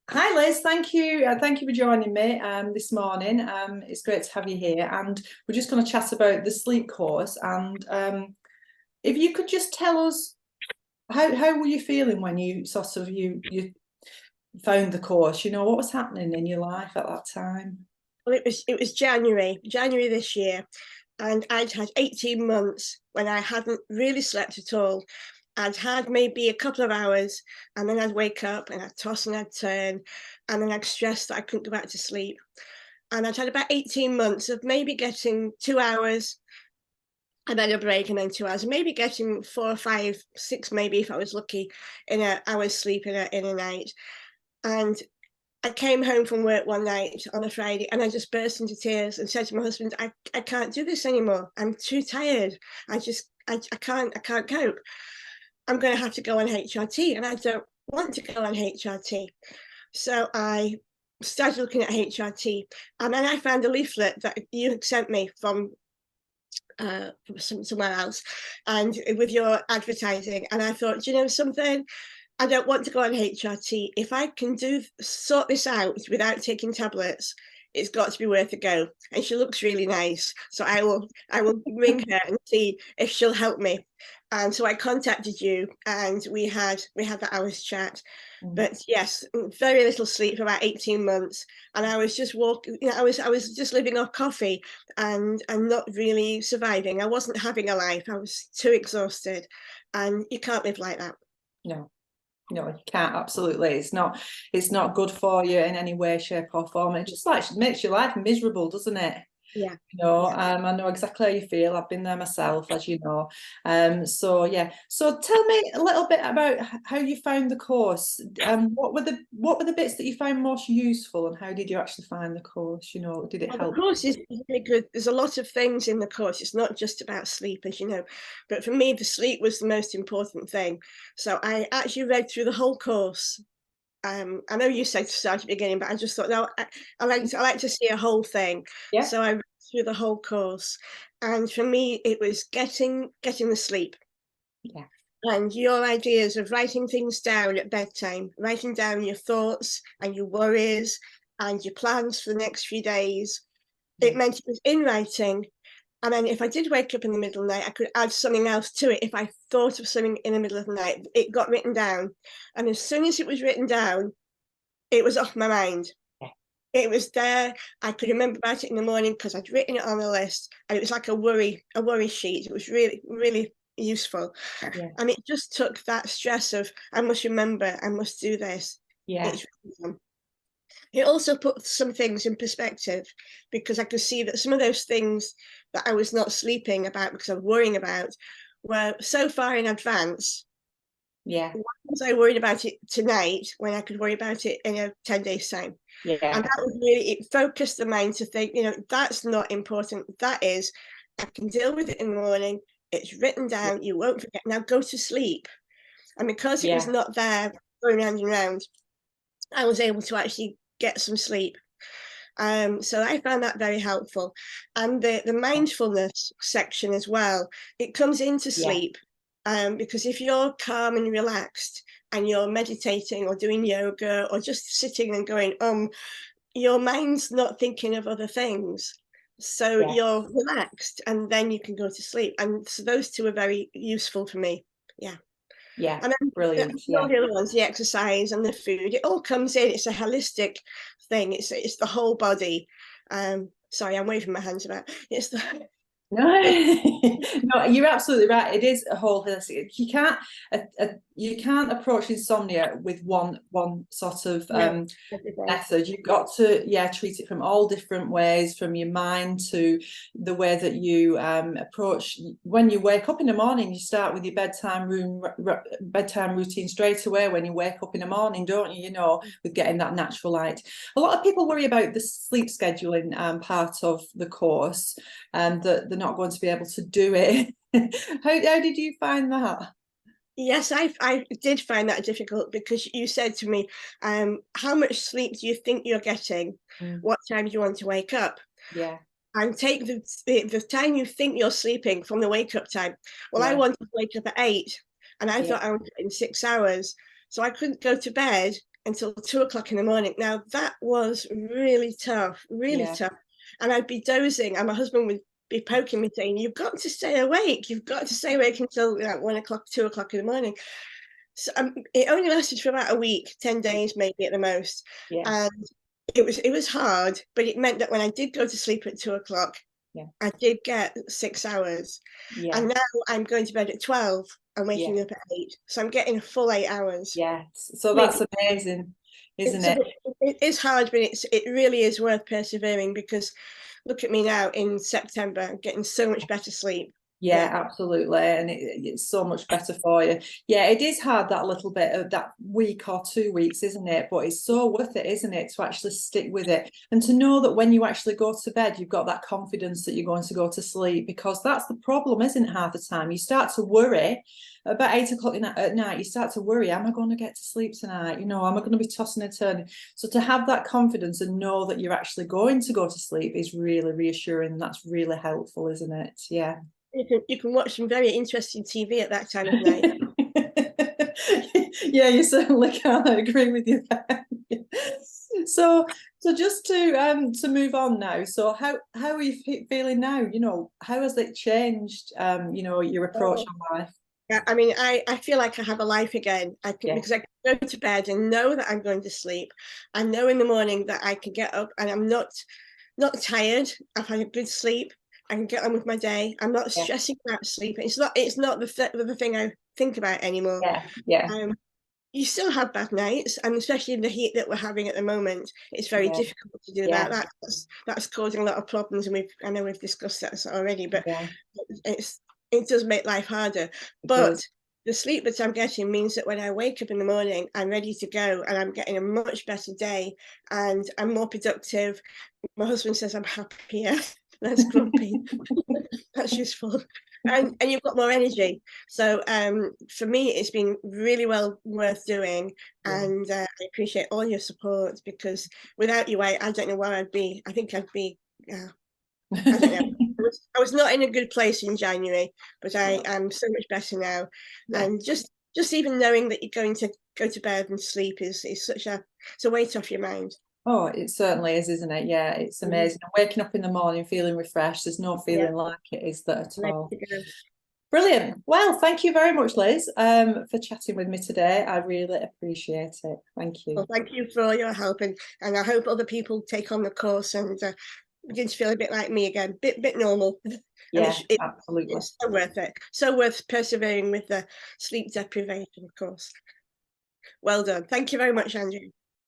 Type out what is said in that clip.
Hi Liz, thank you. Thank you for joining me this morning. It's great to have you here, and we're just going to chat about the sleep course. And if you could just tell us how were you feeling when you you found the course? You know, what was happening in your life at that time? Well, it was January this year, and I'd had 18 months when I hadn't really slept at all. I'd had maybe a couple of hours, and then I'd wake up and I'd toss and I'd turn, and then I'd stress that I couldn't go back to sleep. And I'd had about 18 months of maybe getting 2 hours and then a break, and then 2 hours, maybe getting 4 or 5, 6, maybe if I was lucky, in an hour's sleep in a night. And I came home from work one night on a Friday and I just burst into tears and said to my husband, I can't do this anymore. I'm too tired. I can't cope. I'm going to have to go on HRT, and I don't want to go on HRT. So I started looking at HRT, and then I found a leaflet that you had sent me from somewhere else, and with your advertising. And I thought, you know something, I don't want to go on HRT. If I can sort this out without taking tablets, it's got to be worth a go. And she looks really nice, so I will ring her and see if she'll help me. And so I contacted you, and we had that hour's chat. Mm. But yes, very little sleep for about 18 months, and I was just walking. I was just living off coffee, and not really surviving. I wasn't having a life. I was too exhausted, and you can't live like that. No, no, you can't. Absolutely, it's not good for you in any way, shape, or form. It just like makes your life miserable, doesn't it? Yeah, No, yeah. I know exactly how you feel. I've been there myself, as you know. So yeah. So tell me a little bit about how you found the course. What were the bits that you found most useful, and how did you actually find the course? You know, did it Well, the help? course is really good. There's a lot of things in the course. It's not just about sleep, as you know. But for me, the sleep was the most important thing. So I actually read through the whole course. I know you said to start at the beginning, but I just thought, no, I like to see a whole thing. Yeah, So I read through the whole course. And for me, it was getting the sleep. yeah, And your ideas of writing things down at bedtime, writing down your thoughts and your worries and your plans for the next few days. It yeah, meant it was in writing. And then if I did wake up in the middle of the night, I could add something else to it. If I thought of something in the middle of the night, it got written down. And as soon as it was written down, it was off my mind. yeah, It was there. I could remember about it in the morning because I'd written it on a list, and it was like a worry sheet. It was really, really useful. yeah, And it just took that stress of, I must remember, I must do this. yeah, It's It also put some things in perspective, because I could see that some of those things that I was not sleeping about because I was worrying about were so far in advance. yeah, Why was I worried about it tonight when I could worry about it in 10 days' time? And yeah, that was really, it focused the mind to think, that's not important. That is, I can deal with it in the morning. It's written yeah, down. You won't forget. Now go to sleep. And because it was yeah. not there going round and round, I was able to actually get some sleep. So I found that very helpful. And the mindfulness section as well, it comes into Yeah. sleep, because if you're calm and relaxed and you're meditating or doing yoga or just sitting and going, your mind's not thinking of other things. So Yeah. you're relaxed, and then you can go to sleep. And so those two are very useful for me. Yeah. Yeah, And then brilliant. all Yeah. the other ones, the exercise and the food, it all comes in. It's a holistic thing. It's the whole body. Sorry, I'm waving my hands about. It's the No, no, you're absolutely right. It is a whole holistic. You can't approach insomnia with one sort of no, everything. method. You've got to, yeah, treat it from all different ways, from your mind to the way that you approach. When you wake up in the morning, you start with your bedtime routine straight away when you wake up in the morning, don't you? You know, with getting that natural light. A lot of people worry about the sleep scheduling part of the course, and that they're not going to be able to do it. How did you find that? Yes, I did find that difficult, because you said to me, how much sleep do you think you're getting? Mm, What time do you want to wake up? yeah, And take the time you think you're sleeping from the wake up time. Well, I yeah, wanted to wake up at 8, and I yeah, thought I was in 6 hours, so I couldn't go to bed until 2 o'clock in the morning. Now that was really tough, really Yeah. tough. And I'd be dozing, and my husband would be poking me, saying, "You've got to stay awake. You've got to stay awake until like 1 o'clock, 2 o'clock in the morning." So it only lasted for about a week, 10 days maybe at the most, Yeah. and it was hard, but it meant that when I did go to sleep at 2 o'clock, Yeah. I did get 6 hours. Yeah. And now I'm going to bed at 12 and Yeah. waking up at 8. So I'm getting a full 8 hours. Yes. So I mean, that's amazing, isn't it's a it? bit, it is hard, but it really is worth persevering, because look at me now in September, I'm getting so much better sleep. Yeah, Yeah. absolutely. And it's so much better for you. Yeah, it is hard, that little bit of that week or 2 weeks, isn't it? But it's so worth it, isn't it, to actually stick with it and to know that when you actually go to bed, you've got that confidence that you're going to go to sleep, because that's the problem, isn't it? Half the time you start to worry about 8 o'clock at night. You start to worry, am I going to get to sleep tonight? Am I going to be tossing and turning? So to have that confidence and know that you're actually going to go to sleep is really reassuring. That's really helpful, isn't it? Yeah. You can watch some very interesting TV at that time of night. Yeah, you certainly can. I agree with you there. So, just to move on now. So, how are you feeling now? How has it changed? Your approach on life. Yeah, I mean, I feel like I have a life again. Yeah, Because I can go to bed and know that I'm going to sleep. I know in the morning that I can get up and I'm not tired. I've had a good sleep. I can get on with my day. I'm not yeah, stressing about sleep. It's not the thing I think about anymore. yeah, yeah, Um, you still have bad nights, and especially in the heat that we're having at the moment, it's very yeah, difficult to do yeah, that. That's causing a lot of problems, and I know we've discussed that already, but yeah. it's it does make life harder. It But does. the sleep that I'm getting means that when I wake up in the morning, I'm ready to go, and I'm getting a much better day, and I'm more productive. My husband says I'm happier. That's grumpy. That's useful. And you've got more energy. So for me, it's been really well worth doing, Yeah. and I appreciate all your support, because without you, I don't know where I'd be. I think I'd be. I don't know. I was not in a good place in January, but I am so much better now. Yeah. And just even knowing that you're going to go to bed and sleep is it's a weight off your mind. Oh, it certainly is, isn't it? Yeah, it's Mhm. amazing. Waking up in the morning feeling refreshed, there's no Yeah, feeling like it, is there at ready all? to go. Brilliant. Well, thank you very much, Liz, for chatting with me today. I really appreciate it. Thank Well, you. thank you for all your help, and I hope other people take on the course and begin to feel a bit like me again, bit normal. And Yeah, absolutely. it's so worth it. So worth persevering with the sleep deprivation, of course. Well done. Thank you very much, Andrew.